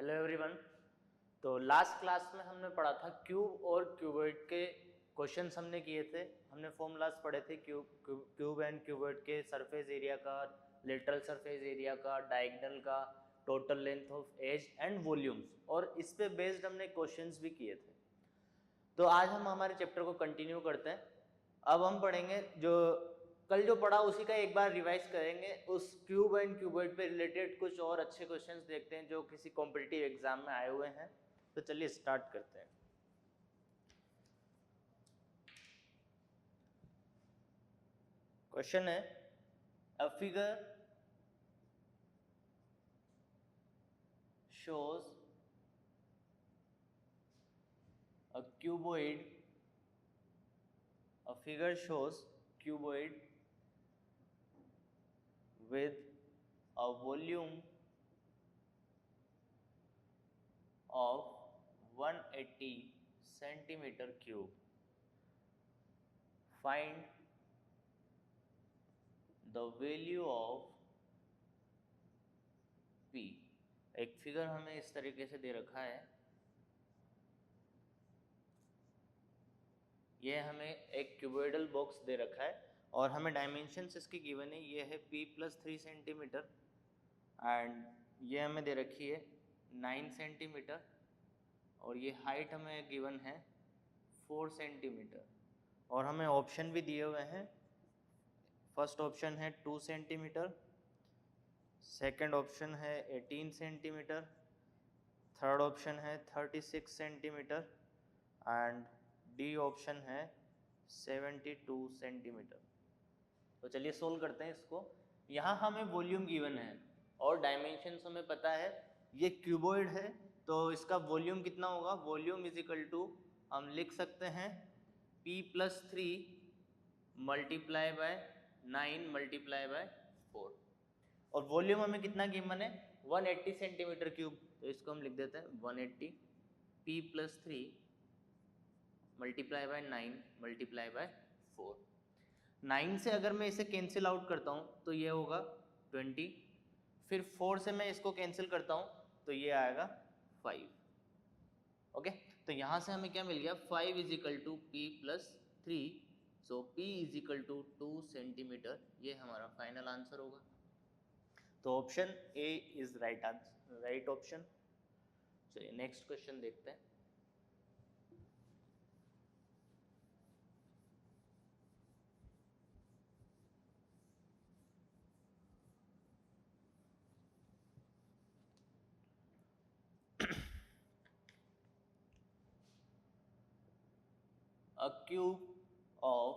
Hello everyone. तो last class में हमने पढ़ा था क्यूब और क्यूबॉइड के क्वेश्चंस हमने किए थे। हमने फॉर्मूलाज पढ़े थे क्यूब एंड क्यूबॉइड के, सरफेस एरिया का, लेटरल सरफेस एरिया का, डायगोनल का, total length of edge and volumes, और इस पे बेस्ड हमने क्वेश्चंस भी किए थे। तो आज हम हमारे चैप्टर को कंटिन्यू करते हैं। अब हम पढ़ेंगे जो कल जो पढ़ा उसी का एक बार रिवाइज करेंगे। उस क्यूब एंड क्यूबॉइड पे रिलेटेड कुछ और अच्छे क्वेश्चंस देखते हैं जो किसी कॉम्पिटिटिव एग्जाम में आए हुए हैं। तो चलिए स्टार्ट करते हैं। क्वेश्चन है, a figure shows a cuboid a figure shows cuboid with a volume of 180 centimeter cube. Find the value of P. एक फिगर हमें इस तरीके से दे रखा है। ये हमें एक क्यूबॉइडल बॉक्स दे रखा है और हमें डायमेंशंस इसकी गिवन है। ये है P+3 सेंटीमीटर एंड ये हमें दे रखी है 9 सेंटीमीटर और ये हाइट हमें गिवन है 4 सेंटीमीटर और हमें ऑप्शन भी दिए हुए हैं। फर्स्ट ऑप्शन है 2 सेंटीमीटर, सेकंड ऑप्शन है 18 सेंटीमीटर, थर्ड ऑप्शन है 36 सेंटीमीटर एंड डी ऑप्शन है 72 सेंटीमीटर। तो चलिए सोल्व करते हैं इसको। यहाँ हमें वॉल्यूम गिवन है और डायमेंशंस हमें पता है। ये क्यूबॉइड है तो इसका वॉल्यूम कितना होगा? वॉल्यूम इज इक्वल टू हम लिख सकते हैं P+3 multiply by 9 multiply by 4 और वॉल्यूम हमें कितना गिवन है? 180 सेंटीमीटर क्यूब। तो इसको हम लिख देते हैं 180 P+3 multiply by 9 multiply by 4। 9 से अगर मैं इसे कैंसिल आउट करता हूँ तो ये होगा 20, फिर 4 से मैं इसको कैंसिल करता हूँ तो ये आएगा 5। ओके, तो यहाँ से हमें क्या मिल गया? 5 is equal to P+3, so P is equal to 2 centimetre. ये हमारा फाइनल आंसर होगा। तो option A is right answer, right option. चलिए नेक्स्ट क्वेश्चन देखते हैं। A cube of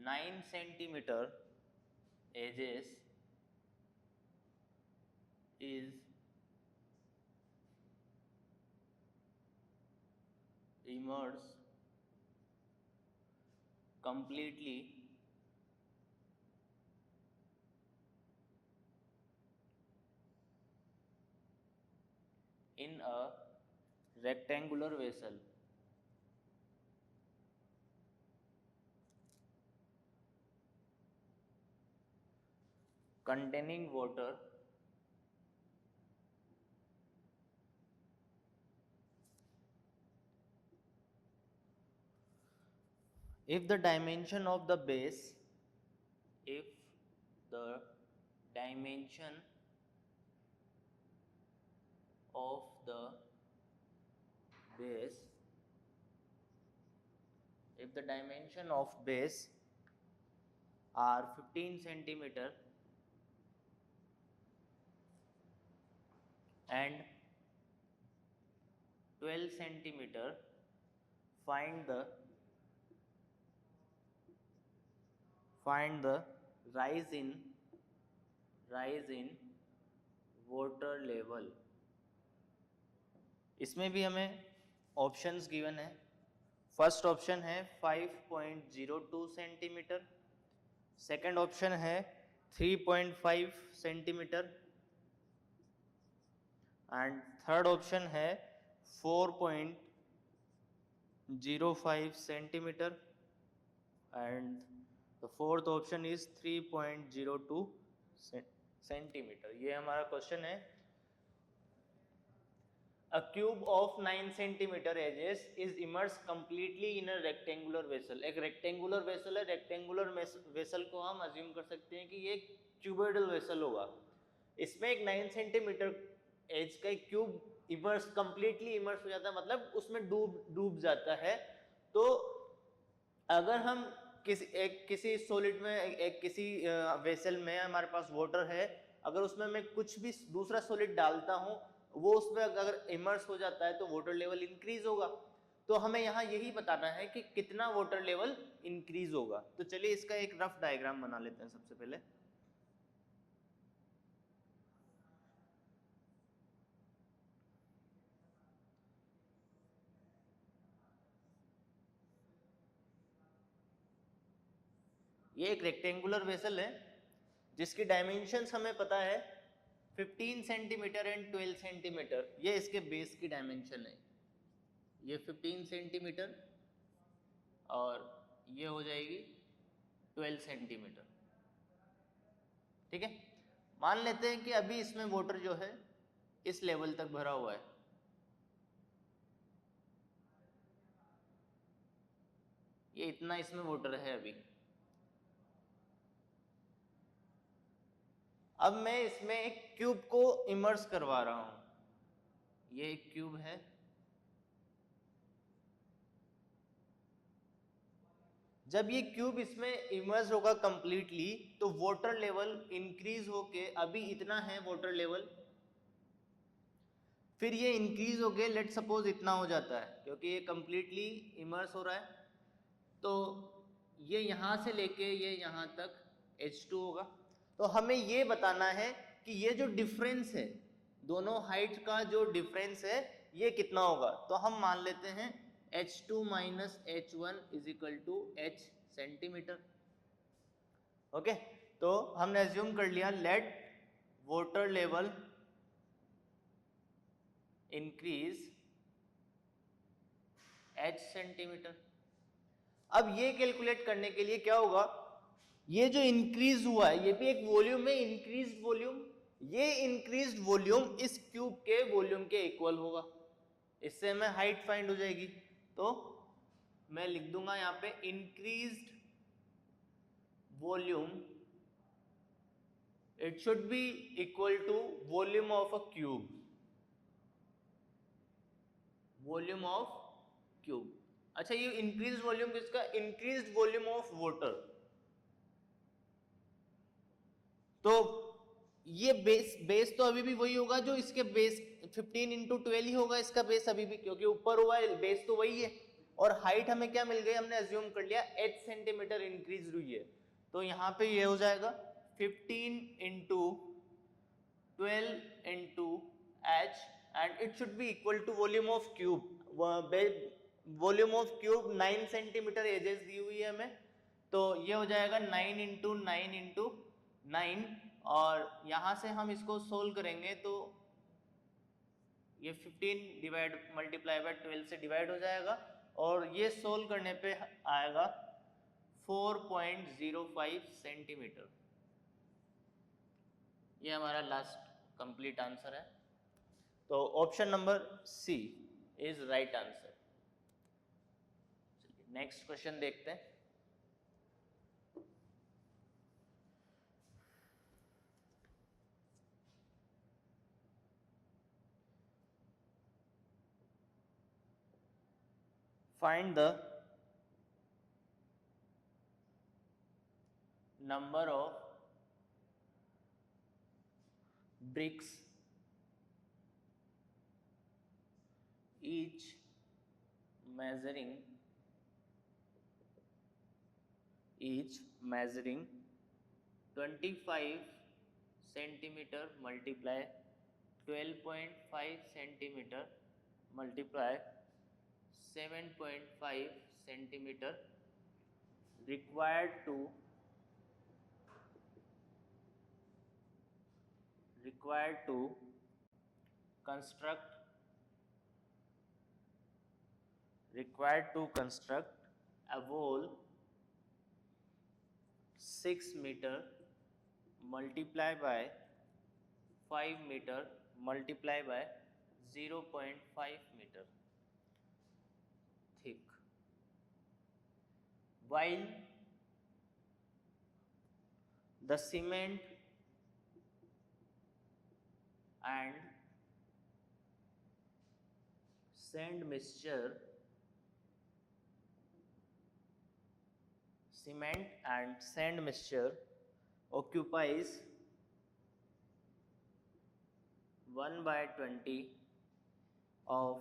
9 centimeter edges is immersed completely in a rectangular vessel containing water if the dimension of the base if the dimension of the base if the dimension of base are 15 centimeter and 12 centimeter, find the rise in water level। इसमें भी हमें options given है। First option है 5.02 centimetre, second option है 3.5 centimetre and third option है 4.05 centimetre and the fourth option is 3.02 centimetre. ये हमारा question है। A cube of 9 centimeter edges is immersed completely in a rectangular vessel. एक rectangular vessel है, rectangular vessel को हम assume कर सकते हैं कि ये cuboidal vessel होगा. इसमें एक 9 सेंटीमीटर एज का एक क्यूब इमर्स कंप्लीटली इमर्स हो जाता है, मतलब उसमें डूब जाता है. तो अगर हम किसी सॉलिड में किसी वेसल में हमारे पास वाटर है, अगर उसमें मैं कुछ भी दूसरा सॉलिड डालता हूं, वो उसमें अगर इमर्स हो जाता है तो वाटर लेवल इंक्रीज होगा. तो हमें यहाँ यही बताना है कि कितना वाटर लेवल इंक्रीज होगा. तो चलिए इसका एक रफ डायग्राम बना लेते हैं सबसे पहले. ये एक रेक्टेंगुलर वेसल है जिसकी डायमेंशंस हमें पता है 15 सेंटीमीटर एंड 12 सेंटीमीटर. ये इसके बेस की डायमेंशन है. ये 15 सेंटीमीटर और ये हो जाएगी 12 सेंटीमीटर. ठीक है. मान लेते हैं कि अभी इसमें वाटर जो है इस लेवल तक भरा हुआ है. ये इतना इसमें वाटर है अभी. अब मैं इसमें एक क्यूब को इमर्स करवा रहा हूं. ये एक क्यूब है. जब ये क्यूब इसमें इमर्स होगा कंप्लीटली तो वाटर लेवल इंक्रीज होके अभी इतना है वाटर लेवल. फिर ये इंक्रीज होके लेट सपोज इतना हो जाता है क्योंकि ये कंप्लीटली इमर्स हो रहा है. तो ये यहाँ से लेके ये यहाँ तक H2 होगा. तो हमें ये बताना है कि ये जो डिफरेंस है, दोनों हाइट का जो डिफरेंस है, ये कितना होगा. तो हम मान लेते हैं H2 minus H1 is equal to H centimetre. Okay. तो हमने एज्यूम कर लिया let water level increase H centimetre. अब ये कैलकुलेट करने के लिए क्या होगा, ये जो इंक्रीज हुआ है ये भी एक वॉल्यूम में इंक्रीज्ड वॉल्यूम. ये इंक्रीज्ड वॉल्यूम इस क्यूब के वॉल्यूम के इक्वल होगा. इससे हमें हाइट फाइंड हो जाएगी. तो मैं लिख दूंगा यहां पे increased volume, it should be equal to volume of a cube. Volume of cube. अच्छा, ये इंक्रीज वॉल्यूम किसका, इंक्रीज्ड वॉल्यूम ऑफ वाटर. तो ये बेस तो अभी भी वही होगा जो इसके बेस 15 इंटू 12 ही होगा इसका बेस अभी भी, क्योंकि ऊपर हुआ है, बेस तो वही है. और हाइट हमें क्या मिल गई, हमने एज्यूम कर लिया H सेंटीमीटर इंक्रीज हुई है. तो यहाँ पे ये हो जाएगा 15 into 12 into H and it should be equal to volume of cube. Volume of cube 9 centimetre edges दी हुई है हमें. तो ये हो जाएगा 9 इंटू 9 इंटू 9. और यहाँ से हम इसको सोल्व करेंगे तो ये 15 डिवाइड मल्टीप्लाई बाय 12 से डिवाइड हो जाएगा और ये सोल्व करने पे आएगा 4.05 सेंटीमीटर. ये हमारा लास्ट कंप्लीट आंसर है. तो option number C is right answer. Next question देखते हैं. Find the number of bricks each measuring 25 centimeter multiply 12.5 centimeter multiply 7.5 centimeter required to construct a wall 6 meter multiply by 5 meter multiply by 0.5 meter thick, while the cement and sand mixture occupies 1/20 of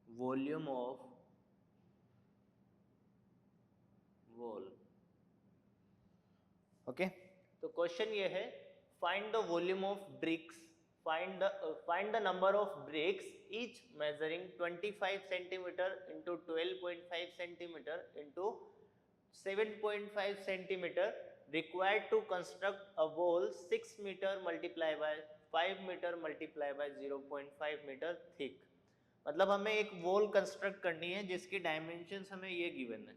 volume of wall. Okay तो question ये है, find the volume of BRICS, find the number of BRICS each measuring 25 centimetre into 12.5 centimetre into 7.5 centimetre required to construct a wall 6 meter multiplied by 5 meter multiplied by 0.5 meter thick. मतलब हमें एक wall construct करनी है जिसकी dimensions हमें ये given है,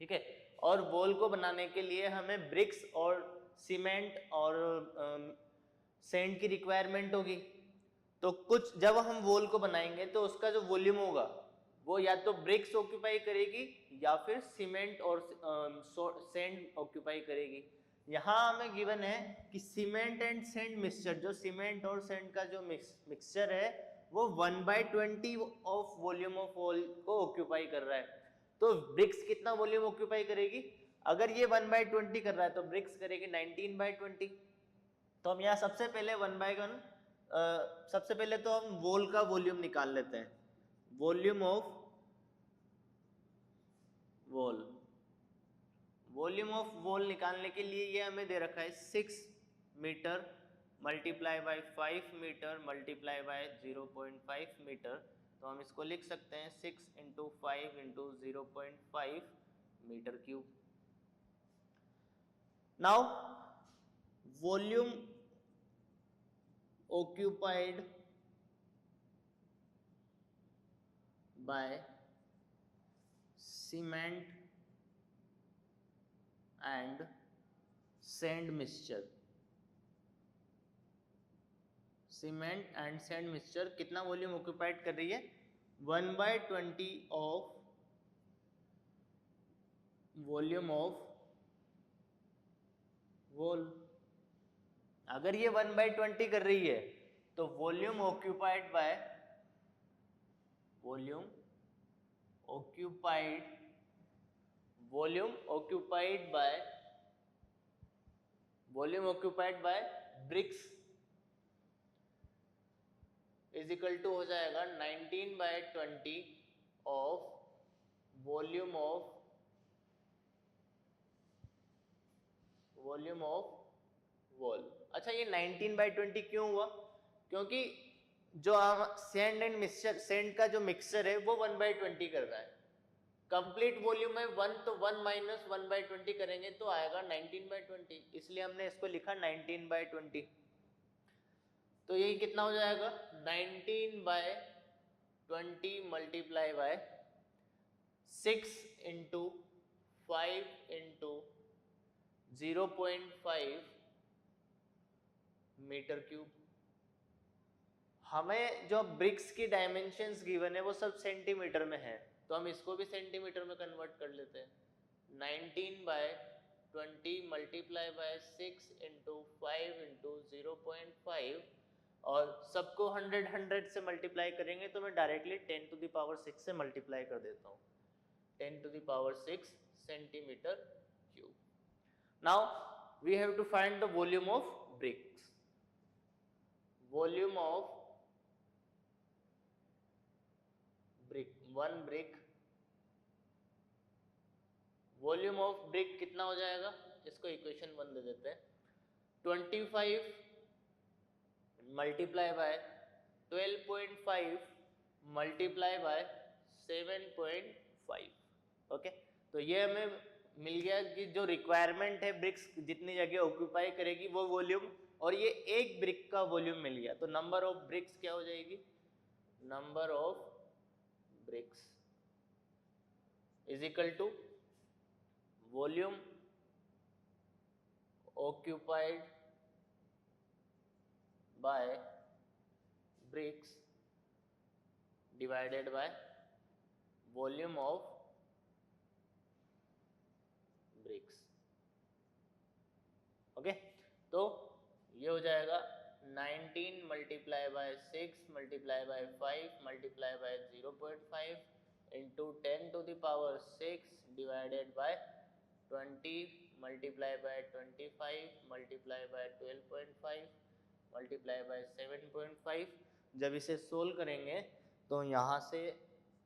ठीक है, और वॉल को बनाने के लिए हमें ब्रिक्स और सीमेंट और सैंड की रिक्वायरमेंट होगी। तो कुछ जब हम वॉल को बनाएंगे तो उसका जो वॉल्यूम होगा वो या तो ब्रिक्स ऑक्यूपाई करेगी या फिर सीमेंट और सैंड ऑक्यूपाई करेगी। यहाँ हमें गिवन है कि सीमेंट एंड सैंड मिक्सचर, जो सीमेंट और सैंड का जो मिक्सचर है वो 1/20 ऑफ वॉल्यूम ऑफ वॉल को ऑक्यूपाई कर रहा है। तो ब्रिक्स कितना वॉल्यूम ऑक्यूपाई करेगी? अगर ये 1/20 कर रहा है तो ब्रिक्स करेगी 19/20। तो हम यहाँ सबसे पहले 1/1 सबसे पहले तो हम वॉल का वॉल्यूम निकाल लेते हैं। वॉल्यूम ऑफ वॉल निकालने के लिए ये हमें दे रखा है 6 metre multiply by 5 metre multiply by 0.5 metre. तो हम इसको लिख सकते हैं 6 into 5 into 0.5 metre cube. Now volume occupied by cement and sand mixture, cement and sand mixture कितना वॉल्यूम ऑक्यूपाइड कर रही है? 1/20 ऑफ वॉल्यूम ऑफ वॉल। अगर ये 1/20 कर रही है तो volume occupied by bricks is equal to हो जाएगा 19/20 ऑफ वॉल्यूम ऑफ वॉल। अच्छा, ये 19/20 क्यों हुआ? क्योंकि जो सैंड एंड मिक्सचर, सैंड का जो मिक्सचर है वो 1/20 कर रहा है। कंप्लीट वॉल्यूम है 1, तो 1 माइनस 1/20 करेंगे तो आएगा 19/20, इसलिए हमने इसको लिखा 19/20। तो यही कितना हो जाएगा? 19/20 multiply by 6 into 5 into 0.5 metre cube. हमें जो ब्रिक्स की डायमेंशंस गिवन है वो सब सेंटीमीटर में है, तो हम इसको भी सेंटीमीटर में कन्वर्ट कर लेते हैं। 19/20 मल्टीप्लाई बाय 6 इंटू 5 इंटू 0.5, और सबको 100 से मल्टीप्लाई करेंगे तो मैं डायरेक्टली 10⁶ से मल्टीप्लाई कर देता हूँ। 10⁶ centimetre cube. Now we have to find the volume of bricks. Volume of brick, 1 brick, volume of brick कितना हो जाएगा? इसको इक्वेशन 1 दे देते हैं। 25 multiply by 12.5 multiply by 7.5। Okay, तो ये हमें मिल गया कि जो रिक्वायरमेंट है ब्रिक्स जितनी जगह ऑक्यूपाई करेगी वो वॉल्यूम, और ये एक ब्रिक का वॉल्यूम मिल गया। तो नंबर ऑफ ब्रिक्स क्या हो जाएगी? Number of bricks is equal to volume occupied by bricks divided by volume of bricks. Okay, तो ये हो जाएगा 19 multiply by 6 multiply by 5 multiply by 0.5 into 10 to the power 6 divided by 20 multiply by 25 multiply by 12.5 multiply by 7.5. जब इसे solve करेंगे तो यहाँ से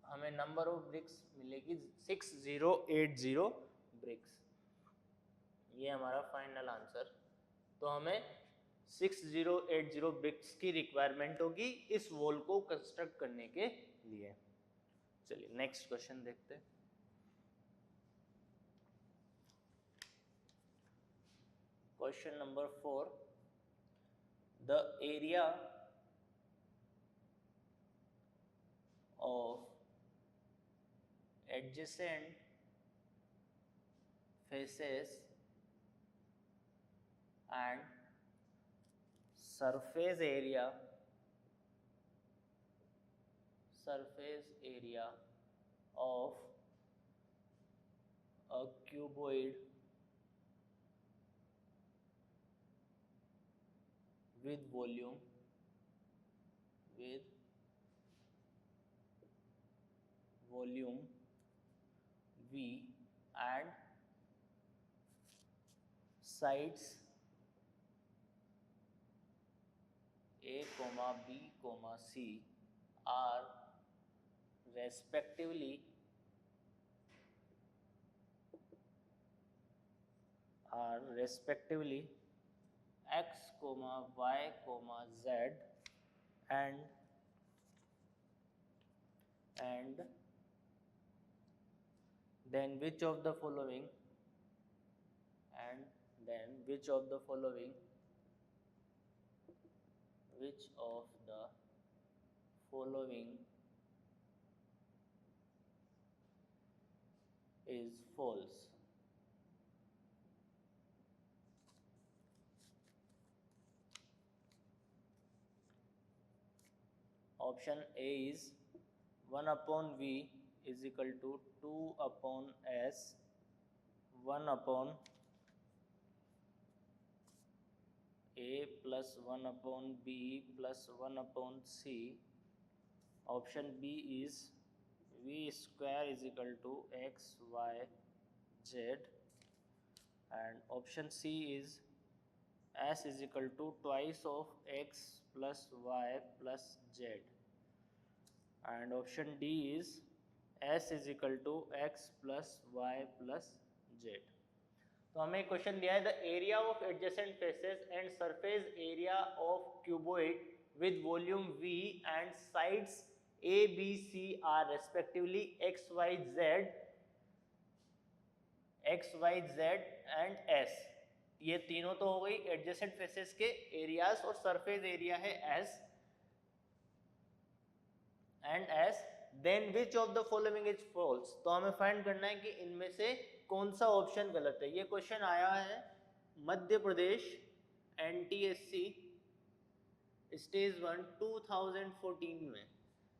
हमें नंबर ऑफ ब्रिक्स मिलेगी 6080 ब्रिक्स. ये हमारा फाइनल आंसर. तो हमें 6080 ब्रिक्स की रिक्वायरमेंट होगी इस वॉल को कंस्ट्रक्ट करने के लिए. चलिए नेक्स्ट क्वेश्चन देखते हैं. Question number 4. The area of adjacent faces and surface area of a cuboid with volume V and sides A, B, C are respectively X, Y, Z and then which of the following is false. Option A is 1 upon V is equal to 2 upon S 1 upon A plus 1 upon B plus 1 upon C. Option B is V square is equal to X, Y, Z. And option C is S is equal to twice of X plus Y plus Z. And option D is S is equal to X plus Y plus Z. तो हमें एक question दिया है the area of adjacent faces and surface area of cuboid with volume V and sides A, B, C are respectively X, Y, Z and S. ये तीनों तो हो गई एडजेसेंट फेसेस के एरियाज और सरफेस एरिया है S and S. Then which of the following is false. तो हमें फाइंड करना है कि इनमें से कौन सा ऑप्शन गलत है. ये क्वेश्चन आया है मध्य प्रदेश NTSC स्टेज 1 2014 में.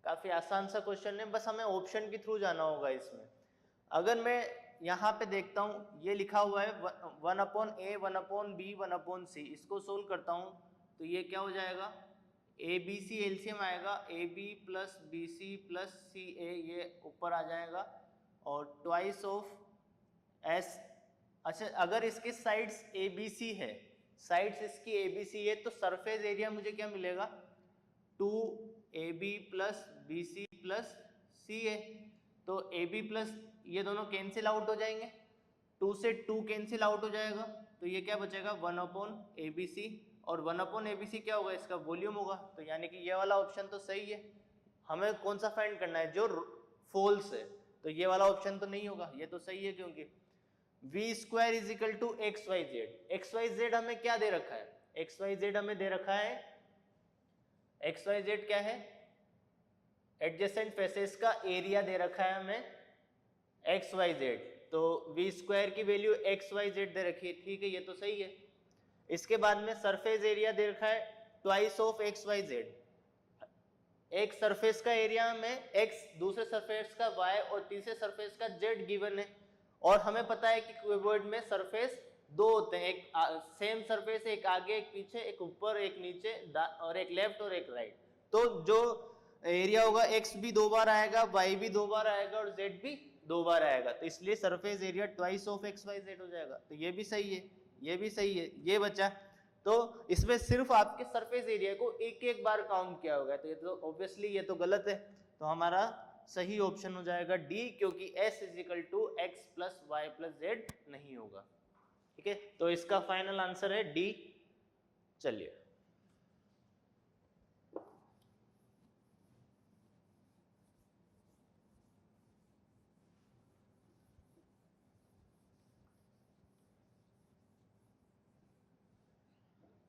काफी आसान सा क्वेश्चन है, बस हमें ऑप्शन के थ्रू जाना होगा इसमें. अगर मैं यहाँ पे देखता हूँ ये लिखा हुआ है 1 upon A 1 upon B 1 upon C. इसको सोल्व करता हूँ तो ये क्या हो जाएगा ABC एलसीएम आएगा AB plus BC plus CA ये ऊपर आ जाएगा और ट्वाइस ऑफ S. अच्छा अगर इसके साइड्स ABC है, साइड्स इसकी ABC है तो सरफेस एरिया मुझे क्या मिलेगा 2AB plus BC plus CA. तो AB प्लस ये दोनों कैंसिल आउट हो जाएंगे, 2 से 2 कैंसिल आउट हो जाएगा तो ये क्या बचेगा 1 अपॉन ABC और 1 अपॉन ABC क्या होगा इसका वॉल्यूम होगा. तो यानी कि ये वाला ऑप्शन तो सही है. हमें कौन सा फाइंड करना है जो फॉल्स है. तो ये वाला ऑप्शन तो नहीं होगा, ये तो सही है क्योंकि V square is equal to XYZ. XYZ हमें क्या दे रखा है, XYZ हमें दे रखा है, XYZ क्या है एडजेसेंट फेसेस का एरिया दे रखा है हमें XYZ. तो V स्क्वायर की वैल्यू XYZ दे रखी है, ठीक है ये तो सही है. इसके बाद में सरफेस एरिया दे रखा है ट्वाइस ऑफ XYZ. एक सरफेस का एरिया में x, दूसरे सरफेस का y और तीसरे सरफेस का z गिवन है, और हमें पता है कि क्यूबॉइड में सरफेस दो होते हैं, एक सेम सरफेस, एक आगे एक पीछे, एक ऊपर एक नीचे, और एक लेफ्ट और एक राइट। तो जो एरिया होगा x भी दो बार आएगा, y भी दो बार आएगा और z भी दो बार आएगा, तो इसलिए surface area twice of X Y Z हो जाएगा। तो ये भी सही है, ये भी सही है, ये बचा। तो इसमें सिर्फ आपके सरफेस एरिया को एक एक बार काउंट किया होगा, तो ये तो ऑब्वियसली ये तो गलत है। तो हमारा सही ऑप्शन हो जाएगा डी, क्योंकि s is equal to X plus Y plus Z नहीं होगा। ठीक है, तो इसका फाइनल आंसर है डी। चलिए,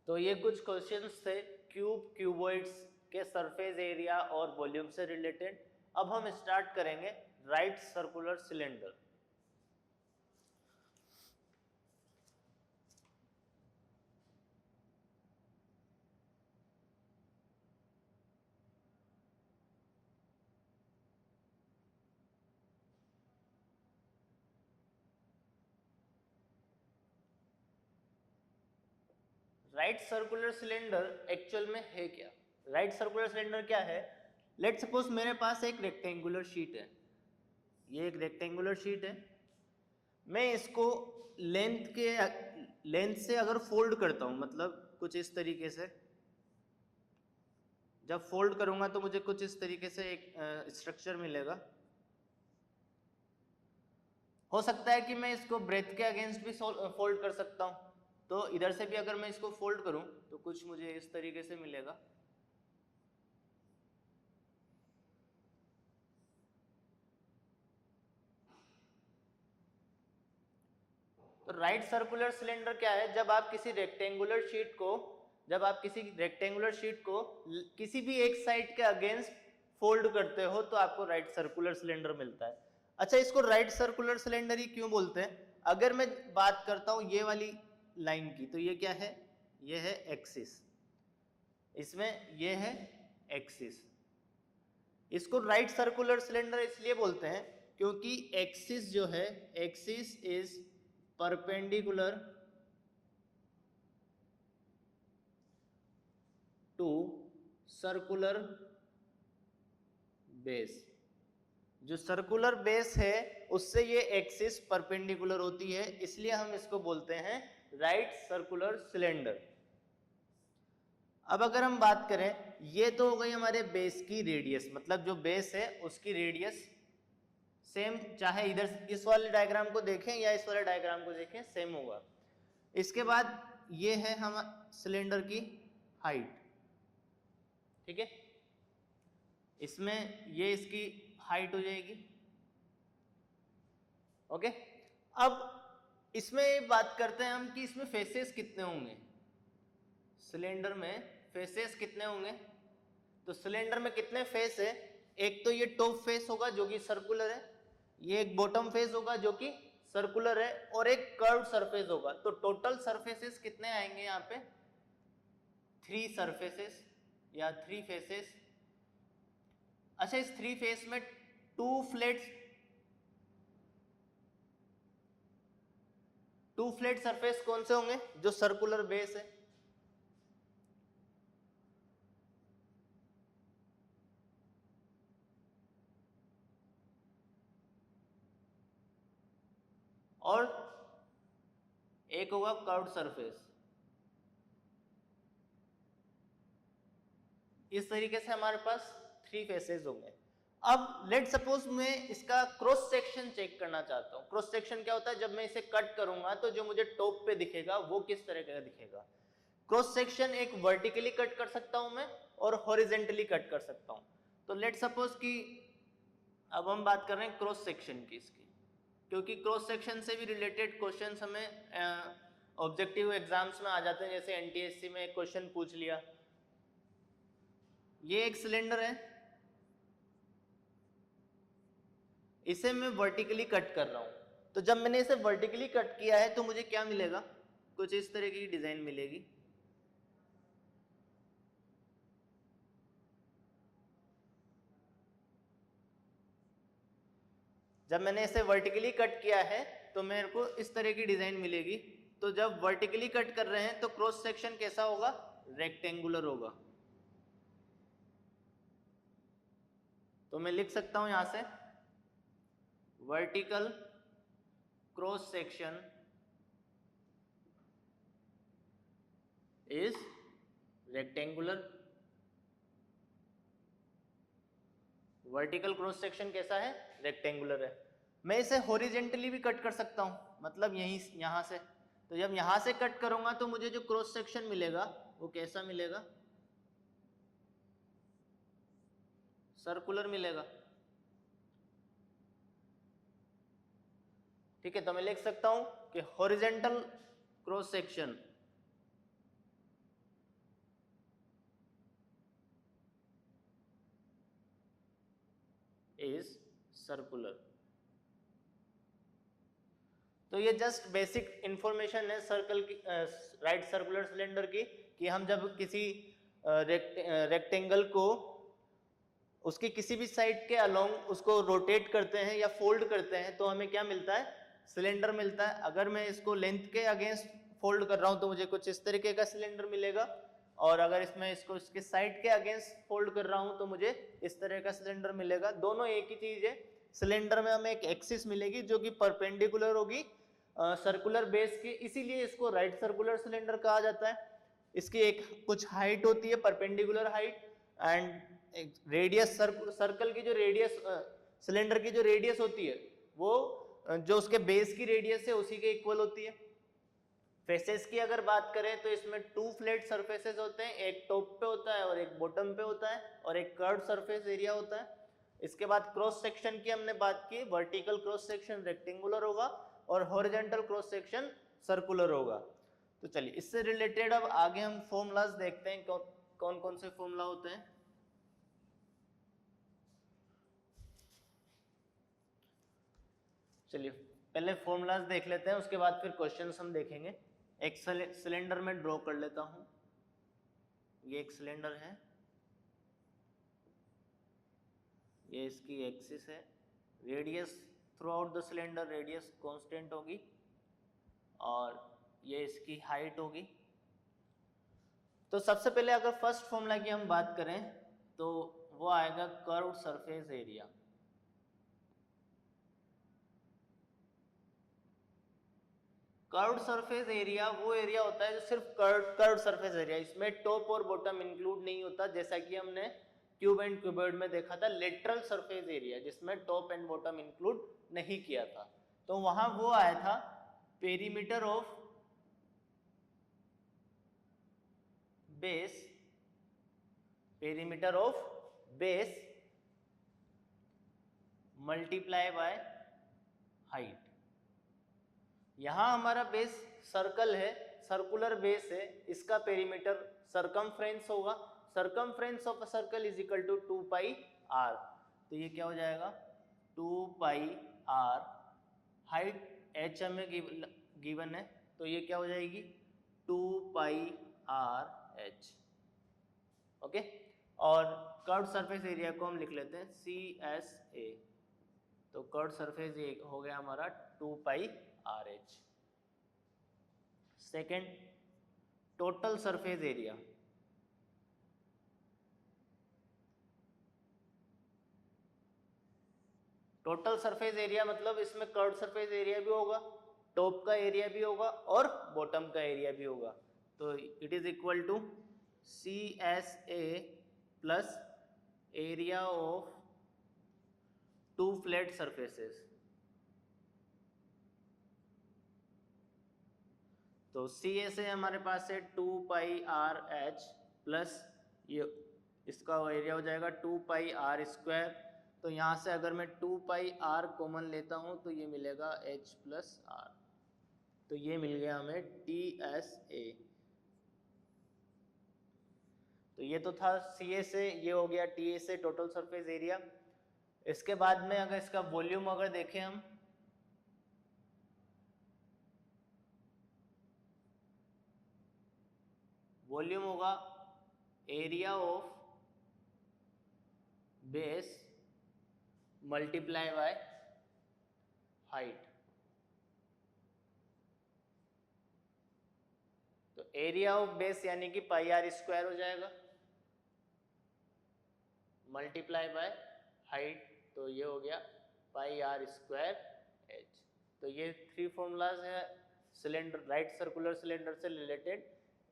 तो ये कुछ क्वेश्चंस थे क्यूबॉइड्स के सरफेस एरिया और वॉल्यूम से रिलेटेड। अब हम स्टार्ट करेंगे right circular cylinder. Right circular cylinder actual में है क्या? राइट सर्कुलर सिलेंडर क्या है? लेट सपोज मेरे पास एक रेक्टेंगुलर शीट है, ये एक रेक्टेंगुलर शीट है, मैं इसको लेंथ से अगर फोल्ड करता हूं, मतलब कुछ इस तरीके से, जब फोल्ड करूंगा तो मुझे कुछ इस तरीके से एक स्ट्रक्चर मिलेगा। हो सकता है कि मैं इसको ब्रेथ के अगेंस्ट भी फोल्ड कर सकता हूं, तो इधर से भी अगर मैं इसको फोल्ड करूं तो कुछ मुझे इस तरीके से मिलेगा। तो राइट सर्कुलर सिलेंडर क्या है? जब आप किसी रेक्टेंगुलर शीट को किसी भी एक साइड के अगेंस्ट फोल्ड करते हो तो आपको राइट सर्कुलर सिलेंडर मिलता है। अच्छा, इसको राइट सर्कुलर सिलेंडर ही क्यों बोलते हैं? अगर मैं बात करता हूं ये वाली लाइन की, तो ये क्या है? ये है एक्सिस, इसमें ये है एक्सिस। इसको राइट सर्कुलर सिलेंडर इसलिए बोलते हैं क्योंकि एक्सिस जो है, axis is perpendicular to circular base. जो सर्कुलर बेस है उससे ये एक्सिस परपेंडिकुलर होती है, इसलिए हम इसको बोलते हैं राइट सर्कुलर सिलेंडर। अब अगर हम बात करें, ये तो हो गई हमारे बेस की रेडियस, मतलब जो बेस है उसकी रेडियस सेम, चाहे इधर इस वाले डायग्राम को देखें या इस वाले डायग्राम को देखें, सेम होगा। इसके बाद ये है हम सिलेंडर की हाइट, ठीक है, इसमें ये इसकी हाइट हो जाएगी। ओके, अब इसमें बात करते हैं हम कि इसमें फेसेस कितने होंगे, सिलेंडर में फेसेस कितने होंगे। तो सिलेंडर में कितने फेस है? एक तो ये टॉप फेस होगा जो कि सर्कुलर है, ये एक बॉटम फेस होगा जो कि सर्कुलर है, और एक कर्व सरफेस होगा। तो टोटल सरफेसेस कितने आएंगे यहाँ पे? 3 सरफेसेस या 3 फेसेस। अच्छा, इस 3 फेस में 2 फ्लैट सरफेस कौन से होंगे? जो सर्कुलर बेस है। और एक होगा कर्व्ड सरफेस। इस तरीके से हमारे पास 3 फेसेस होंगे। अब लेट सपोज मैं इसका क्रॉस सेक्शन चेक करना चाहता हूँ। क्रॉस सेक्शन क्या होता है? जब मैं इसे कट करूंगा तो जो मुझे टॉप पे दिखेगा वो किस तरह का दिखेगा। क्रॉस सेक्शन एक वर्टिकली कट कर सकता हूं मैं और हॉरिजेंटली कट कर सकता हूं। तो लेट सपोज कि अब हम बात कर रहे हैं क्रॉस सेक्शन की इसकी, क्योंकि क्रॉस सेक्शन से भी रिलेटेड क्वेश्चंस हमें ऑब्जेक्टिव एग्जाम्स में आ जाते हैं। जैसे एनटीएससी में एक क्वेश्चन पूछ लिया, ये एक सिलेंडर है, इसे मैं वर्टिकली कट कर रहा हूं। तो जब मैंने इसे वर्टिकली कट किया है तो मुझे क्या मिलेगा? कुछ इस तरह की डिजाइन मिलेगी। जब मैंने इसे वर्टिकली कट किया है तो मेरे को इस तरह की डिजाइन मिलेगी। तो जब वर्टिकली कट कर रहे हैं तो क्रॉस सेक्शन कैसा होगा, रेक्टेंगुलर होगा। तो मैं लिख सकता हूं यहां से vertical cross section is rectangular. Vertical cross section कैसा है, रेक्टेंगुलर है। मैं इसे हॉरिजेंटली भी कट कर सकता हूं, मतलब यहीं यहां से। तो जब यहां से कट करूंगा तो मुझे जो क्रॉस सेक्शन मिलेगा वो कैसा मिलेगा, सर्कुलर मिलेगा। ठीक है, तो मैं लिख सकता हूं कि horizontal cross section is circular. तो ये जस्ट बेसिक इंफॉर्मेशन है सर्कल की, राइट सर्कुलर सिलेंडर की, कि हम जब किसी रेक्टेंगल को उसकी किसी भी साइड के अलोंग उसको रोटेट करते हैं या फोल्ड करते हैं तो हमें क्या मिलता है, सिलेंडर मिलता है। अगर मैं इसको लेंथ के अगेंस्ट फोल्ड कर रहा हूं तो मुझे कुछ इस तरीके का सिलेंडर मिलेगा, और अगर इसमें इसको इसके साइड के अगेंस्ट फोल्ड कर रहा हूं तो मुझे इस तरह का सिलेंडर मिलेगा। दोनों एक ही चीज है। सिलेंडर में हमें एक एक्सिस मिलेगी जो कि परपेंडिकुलर होगी सर्कुलर बेस के, इसीलिए इसको राइट सर्कुलर सिलेंडर कहा जाता है। इसकी एक कुछ हाइट होती है, perpendicular height, and radius, circle की जो रेडियस, सिलेंडर की जो रेडियस होती है वो जो उसके बेस की रेडियस है उसी के इक्वल होती है। फेसेस की अगर बात करें तो इसमें टू फ्लैट सरफेसेस होते हैं, एक टॉप पे होता है और एक बॉटम पे होता है, और एक कर्व सरफेस एरिया होता है। इसके बाद क्रॉस सेक्शन की हमने बात की, वर्टिकल क्रॉस सेक्शन रेक्टेंगुलर होगा और हॉरिजॉन्टल क्रॉस सेक्शन सर्कुलर होगा। तो चलिए इससे रिलेटेड अब आगे हम फॉर्मूलाज देखते हैं, कौन कौन से फॉर्मूला होते हैं। चलिए पहले फॉर्मूलाज देख लेते हैं, उसके बाद फिर क्वेश्चंस हम देखेंगे। एक सिलेंडर में ड्रॉ कर लेता हूं, ये एक सिलेंडर है, ये इसकी एक्सिस है, radius through out the cylinder radius constant होगी, और ये इसकी हाइट होगी। तो सबसे पहले अगर फर्स्ट फॉर्मूला की हम बात करें तो वो आएगा curve surface area. Curve surface area वो एरिया होता है जो सिर्फ कर्व सरफेस एरिया, इसमें टॉप और बॉटम इंक्लूड नहीं होता, जैसा कि हमने क्यूब एंड क्यूबॉइड में देखा था लेटरल सरफेस एरिया जिसमें टॉप एंड बॉटम इंक्लूड नहीं किया था। तो वहां वो आया था perimeter of base, perimeter of base multiply by height. यहां हमारा बेस सर्कल है, सर्कुलर बेस है, इसका पेरीमीटर सरकमफ्रेंस होगा। Circumference of a circle is equal to 2 pi R. तो ये क्या हो जाएगा, 2 पाई आर, हाइट एच हमें गिवन है तो ये क्या हो जाएगी 2 पाई आर एच। ओके, और कर्व सरफेस एरिया को हम लिख लेते हैं सी एस ए। तो कर्व सरफेस ये हो गया हमारा 2 pi R H. Second, total surface area. Total surface area मतलब इसमें कर्व सरफेस एरिया भी होगा, टॉप का एरिया भी होगा और बॉटम का एरिया भी होगा। तो it is equal to C S A plus area of two flat surfaces. तो सी एस ए हमारे पास है 2 पाई आर एच प्लस ये इसका एरिया हो जाएगा 2 पाई आर स्क्वायर। तो यहाँ से अगर मैं 2 पाई आर कॉमन लेता हूँ तो ये मिलेगा एच प्लस आर। तो ये मिल गया हमें टी एस ए। तो ये तो था सी एस ए, ये हो गया T S A total surface area. इसके बाद में अगर इसका वॉल्यूम अगर देखें हम, वॉल्यूम होगा area of base multiply by height. तो एरिया ऑफ बेस यानी कि पाई आर स्क्वायर हो जाएगा मल्टीप्लाई बाय हाइट, तो ये हो गया पाई आर स्क्वायर एच। तो ये 3 फॉर्मूलाज है सिलेंडर, राइट सर्कुलर सिलेंडर से रिलेटेड,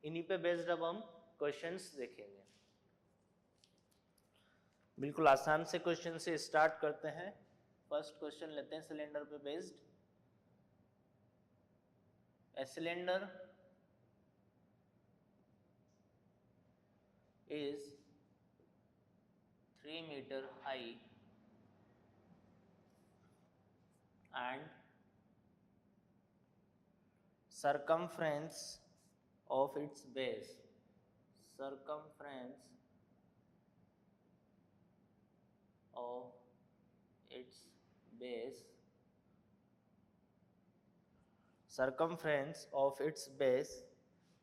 इन्हीं पे बेस्ड अब हम क्वेश्चंस देखेंगे। बिल्कुल आसान से क्वेश्चन से स्टार्ट करते हैं। फर्स्ट क्वेश्चन लेते हैं सिलेंडर पे based. A cylinder is 3 meter high and circumference of its base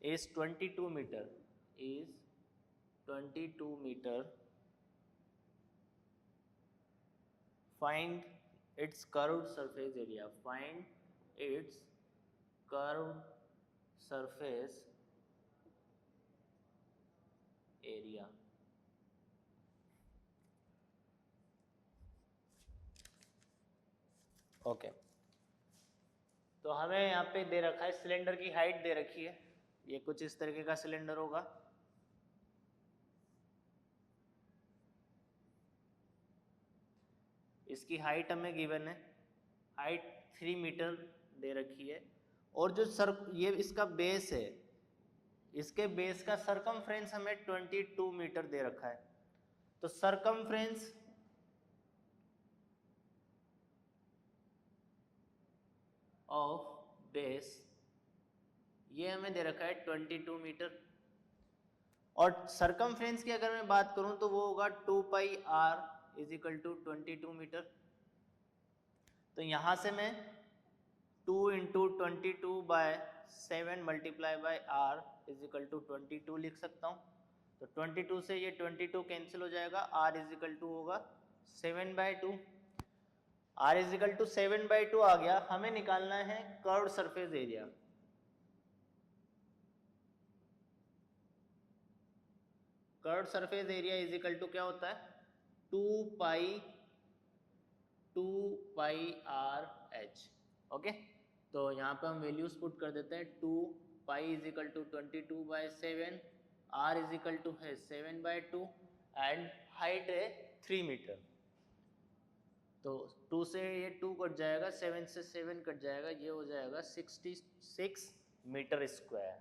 is 22 meter, Find its curved surface area. Okay, तो हमें यहाँ पे दे रखा है सिलेंडर की हाइट दे रखी है, ये कुछ इस तरीके का सिलेंडर होगा। इसकी हाइट हमें गिवन है, हाइट 3 मीटर दे रखी है, और जो ये इसका बेस है, इसके बेस का सरकमफ्रेंस हमें 22 मीटर दे रखा है। तो सरकमफ्रेंस ऑफ बेस ये हमें दे रखा है 22 मीटर, और सरकमफ्रेंस की अगर मैं बात करूं तो वो होगा 2 pi R is equal to 22 metre. तो यहां से मैं 2 into 22/7 multiply by R is equal to 22 लिख सकता हूं। तो 22 से ये 22 कैंसिल हो जाएगा, आर इज इक्वल टू होगा 7/2। आर इज इक्वल टू 7/2 आ गया। हमें निकालना है curved surface area. Curved surface area is equal to क्या होता है, 2 पाई आर एच। ओके, तो यहाँ पे हम वैल्यूज पुट कर देते हैं। 2 pi is equal to 22/7, R is equal to है 7/2 एंड हाइट है 3 मीटर। तो 2 से ये 2 कट जाएगा, 7 से 7 कट जाएगा, ये हो जाएगा 66 मीटर स्क्वायर।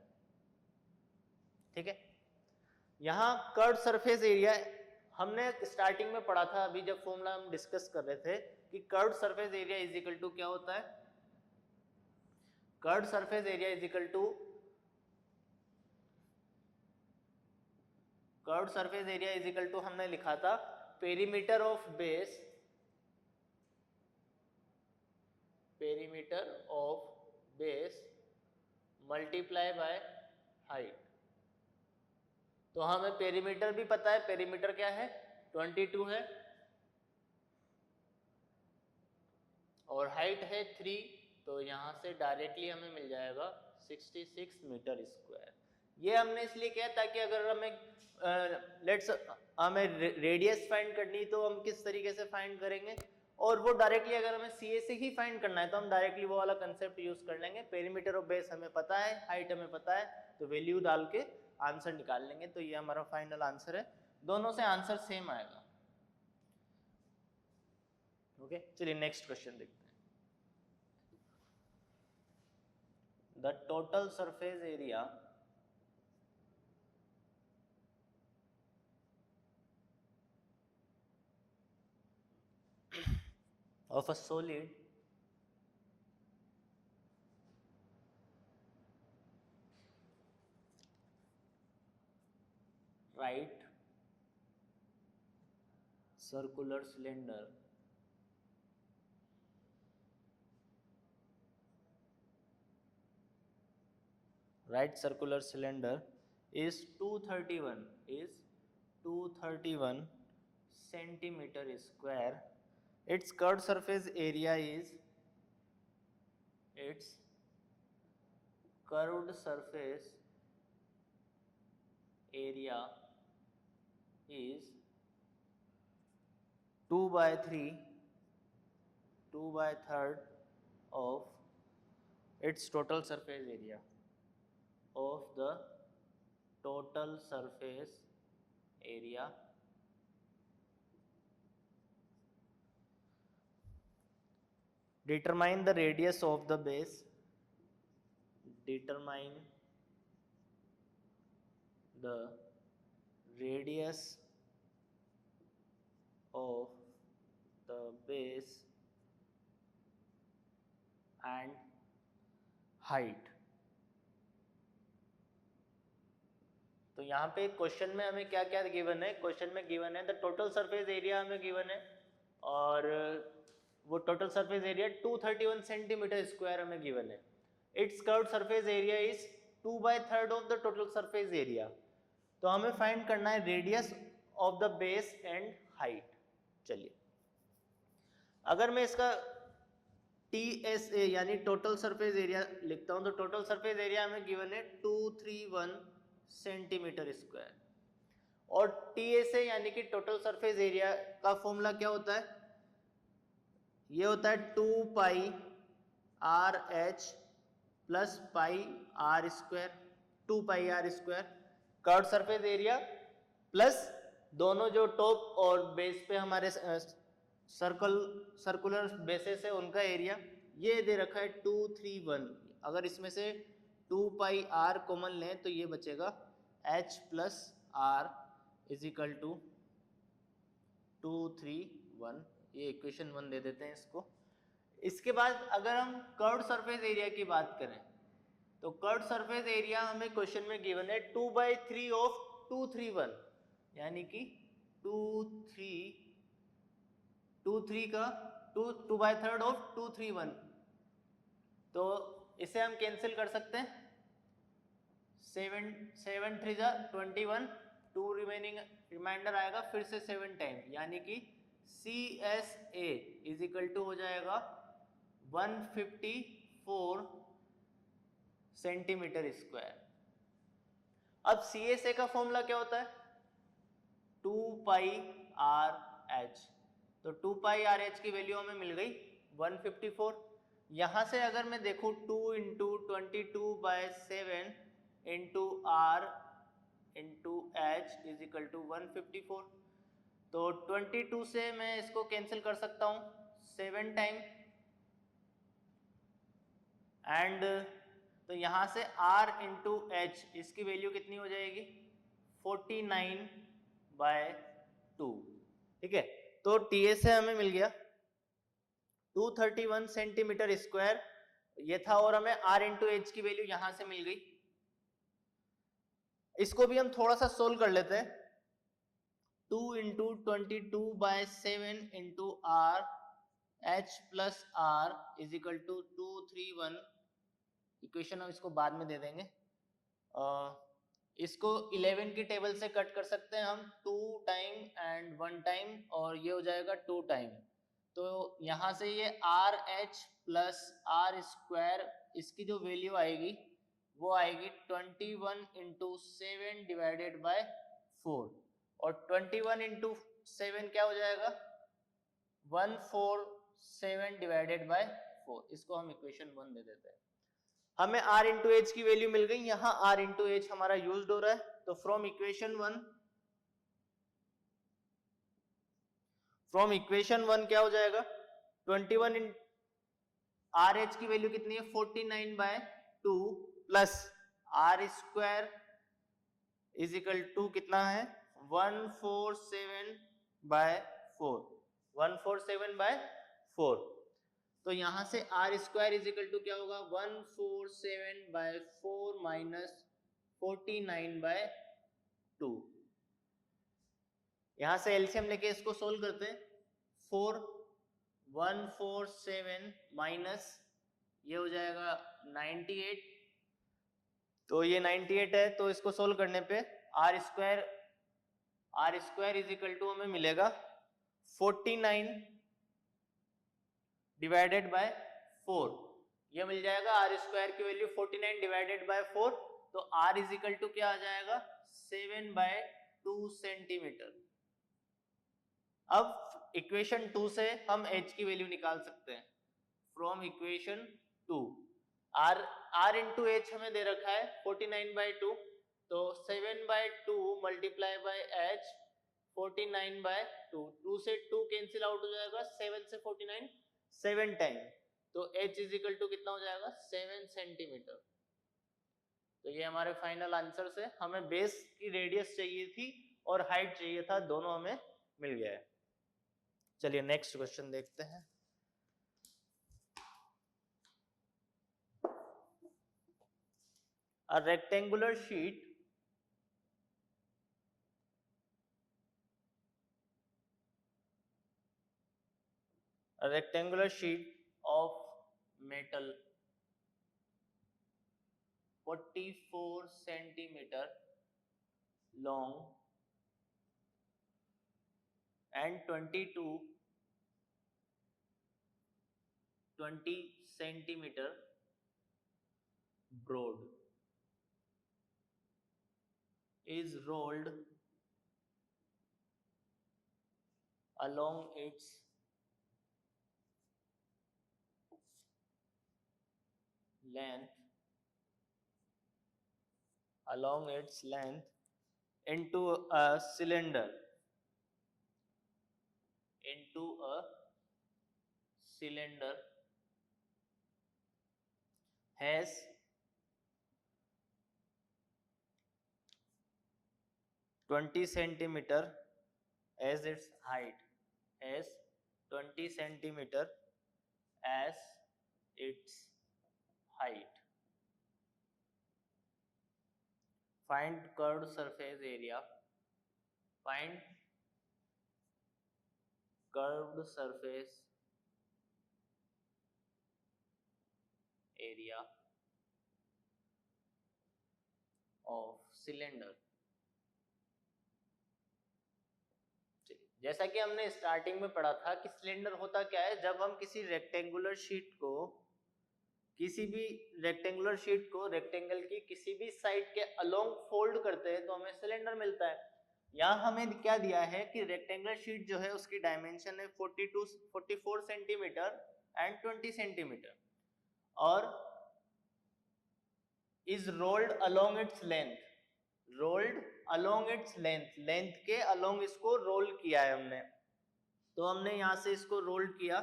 ठीक है, यहाँ कर्व सरफेस एरिया हमने स्टार्टिंग में पढ़ा था, अभी जब फॉर्मूला हम डिस्कस कर रहे थे कि curve surface area is equal to क्या होता है, curve surface area is equal to हमने लिखा था perimeter of base multiply by height. तो हमें पेरीमीटर भी पता है, पेरीमीटर क्या है 22 है और हाइट है 3, तो यहां से डायरेक्टली हमें मिल जाएगा 66 मीटर स्क्वायर। ये हमने इसलिए किया ताकि अगर हमें रेडियस फाइंड करनी तो हम किस तरीके से फाइंड करेंगे, और वो डायरेक्टली अगर हमें सीए से ही फाइंड करना है तो हम डायरेक्टली वो वाला कंसेप्ट यूज कर लेंगे। पेरीमीटर ऑफ बेस हमें पता है, हाइट हमें पता है, तो वैल्यू डाल के आंसर निकाल लेंगे। तो ये हमारा फाइनल आंसर है, दोनों से आंसर सेम आएगा। ओके, चलिए नेक्स्ट क्वेश्चन देखते हैं। The total surface area of a solid right circular cylinder is 231 centimeter square. Its curved surface area is its curved surface area is 2/3 of its total surface area of the total surface area determine the radius of the base determine the radius of the base and height। तो यहाँ पे question में हमें क्या क्या given है, question में given है द टोटल सरफेस एरिया हमें गिवन है, और वो total surface area 231 centimetre square हमें गिवन है। It's curved surface area is 2/3 of the total surface area. तो हमें फाइंड करना है radius of the base and height. चलिए, अगर मैं इसका TSA यानी टोटल सरफेस एरिया लिखता हूं, तो टोटल सरफेस एरिया हमें गिवन है 231 सेंटीमीटर स्क्वायर, और TSA यानी कि टोटल सरफेस एरिया का फॉर्मूला क्या होता है, ये होता है 2 पाई RH plus pi R square, 2 पाई R square curved surface area plus दोनों जो टॉप और बेस पे हमारे सर्कुलर बेसिस है उनका एरिया, ये दे रखा है 231। अगर इसमें से 2 पाई R कॉमन लें तो ये बचेगा H plus R is equal to 231। ये इक्वेशन 1 दे देते हैं इसको। इसके बाद अगर हम कर्व्ड सरफेस एरिया की बात करें, तो कर्व्ड सरफेस एरिया हमें क्वेश्चन में गिवन है 2/3 ऑफ 231, यानी कि 2/3 ऑफ 231। तो इसे हम कैंसिल कर सकते हैं, 7 3 जा 21, 2 रिमाइंडर आएगा फिर से 7 टाइम, यानी कि CSA इज इक्वल टू हो जाएगा 154 सेंटीमीटर स्क्वायर। अब CSA का फॉर्मूला क्या होता है, 2 पाई RH। तो 2 पाई RH की वैल्यू हमें मिल गई 154। यहां से अगर मैं देखूं 2 into 22/7 into R into H is equal to 154। तो 22 से मैं इसको कैंसिल कर सकता हूं 7 टाइम, एंड तो यहां से R इंटू H इसकी वैल्यू कितनी हो जाएगी 49/2। ठीक है, तो TSA हमें मिल गया 231 सेंटीमीटर स्क्वायर ये था, और हमें R इंटू H की वैल्यू यहां से मिल गई। इसको भी हम थोड़ा सा सोल्व कर लेते हैं। 2 into 22/7 into R H plus R is equal to 231। Equation हम इसको बाद में दे देंगे। इसको 11 की टेबल से कट कर सकते हैं हम, 2 टाइम एंड 1 टाइम, और ये हो जाएगा 2 टाइम। तो यहाँ से ये RH प्लस R स्क्वायर इसकी जो वैल्यू आएगी वो आएगी 21 इंटू 7 डिवाइडेड बाय 4, और 21 इंटू 7 क्या हो जाएगा 147 डिवाइडेड बाय 4। इसको हम इक्वेशन 1 दे देते हैं। हमें R इंटू H की वैल्यू मिल गई, यहाँ R इंटू H हमारा यूज्ड हो रहा है। तो फ्रॉम इक्वेशन 1 क्या हो जाएगा 21 इन RH की वैल्यू कितनी है 49/2 plus R square is equal to कितना है 147/4। 147/4। तो यहां से R square is equal to क्या होगा 147/4 माइनस 49/2। यहां से एलसीएम लेके इसको सोल्व करते हैं। 147 माइनस ये हो जाएगा 98। तो ये 98 है, तो इसको सोल्व करने पे R square is equal to हमें मिलेगा 49 डिवाइडेड बाय 4। ये मिल जाएगा आर स्क्वायर की वैल्यू 49 डिवाइडेड बाय 4, तो आर इज इक्वल टू क्या आ जाएगा 7/2 सेंटीमीटर। अब इक्वेशन 2 से हम h की वैल्यू निकाल सकते हैं। From equation 2 r into H हमें दे रखा है 49/2, तो 7/2 मल्टीप्लाई बाय h 49/2, 2 से 2 कैंसिल आउट हो जाएगा, 7 से 49 7 टाइम, तो h इज इक्वल टू कितना हो जाएगा 7 सेंटीमीटर। तो ये हमारे फाइनल आंसर से हमें बेस की रेडियस चाहिए थी और हाइट चाहिए था, दोनों हमें मिल गया है। चलिए नेक्स्ट क्वेश्चन देखते हैं। A rectangular sheet of metal 44 centimeter long and 20 centimeter broad is rolled along its length into a cylinder has 20 centimeter as its height, as 20 centimeter as its height. Find curved surface area. Find curved surface area of cylinder. जैसा कि हमने starting में पढ़ा था कि cylinder होता क्या है, जब हम किसी रेक्टेंगुलर शीट को रेक्टेंगल की किसी भी साइड के अलोंग फोल्ड करते हैं तो हमें सिलेंडर मिलता है। यहाँ हमें क्या दिया है कि रेक्टेंगुलर शीट जो है उसकी डायमेंशन है 44 सेंटीमीटर एंड 20 सेंटीमीटर और is rolled along its length के अलोंग इसको रोल किया है हमने। तो हमने यहां से इसको रोल किया,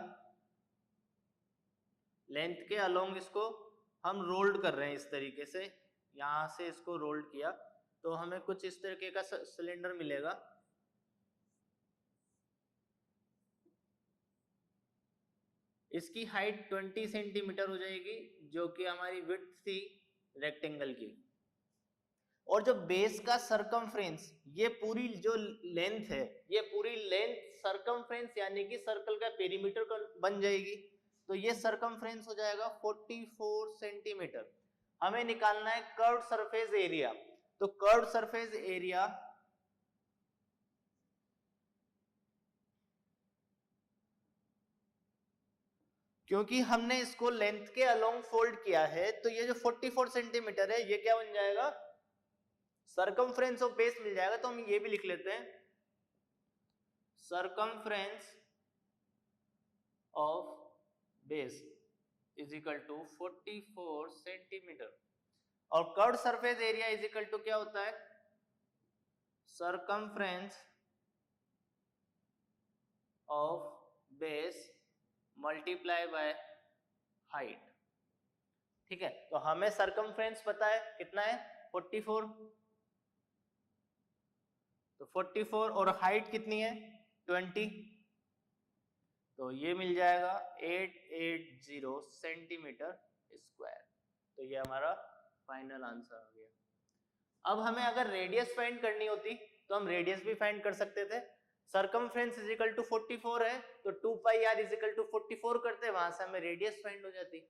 लेंथ के अलोंग इसको हम रोल्ड कर रहे हैं इस तरीके से, यहां से इसको रोल्ड किया तो हमें कुछ इस तरीके का सिलेंडर मिलेगा। इसकी हाइट 20 सेंटीमीटर हो जाएगी जो कि हमारी विड्थ थी रेक्टेंगल की, और जो बेस का सरकमफ्रेंस, ये पूरी जो लेंथ है, ये पूरी लेंथ सरकमफ्रेंस यानी कि सर्कल का पेरीमीटर बन जाएगी। तो ये सरकमफ्रेंस हो जाएगा 44 सेंटीमीटर। हमें निकालना है कर्व्ड सरफेस एरिया। तो कर्व्ड सरफेस एरिया क्योंकि हमने इसको लेंथ के अलोंग फोल्ड किया है तो ये जो 44 सेंटीमीटर है ये क्या बन जाएगा, सरकमफ्रेंस ऑफ बेस मिल जाएगा। तो हम ये भी लिख लेते हैं, circumference of base is equal to 44 centimetre और curved surface area is equal to क्या होता है, circumference of base multiply by height. ठीक है, तो हमें सरकमफ्रेंस पता है कितना है 44, तो 44 और हाइट कितनी है 20, तो ये मिल जाएगा 880 सेंटीमीटर स्क्वायर। तो ये हमारा फाइनल आंसर आ गया। अब हमें अगर रेडियस फाइंड करनी होती तो हम रेडियस भी फाइंड कर सकते थे। सरकमफ्रेंस इज इक्वल टू 44 है तो 2 पाई r इज इक्वल टू 44 करते, वहां से हमें रेडियस फाइंड हो जाती।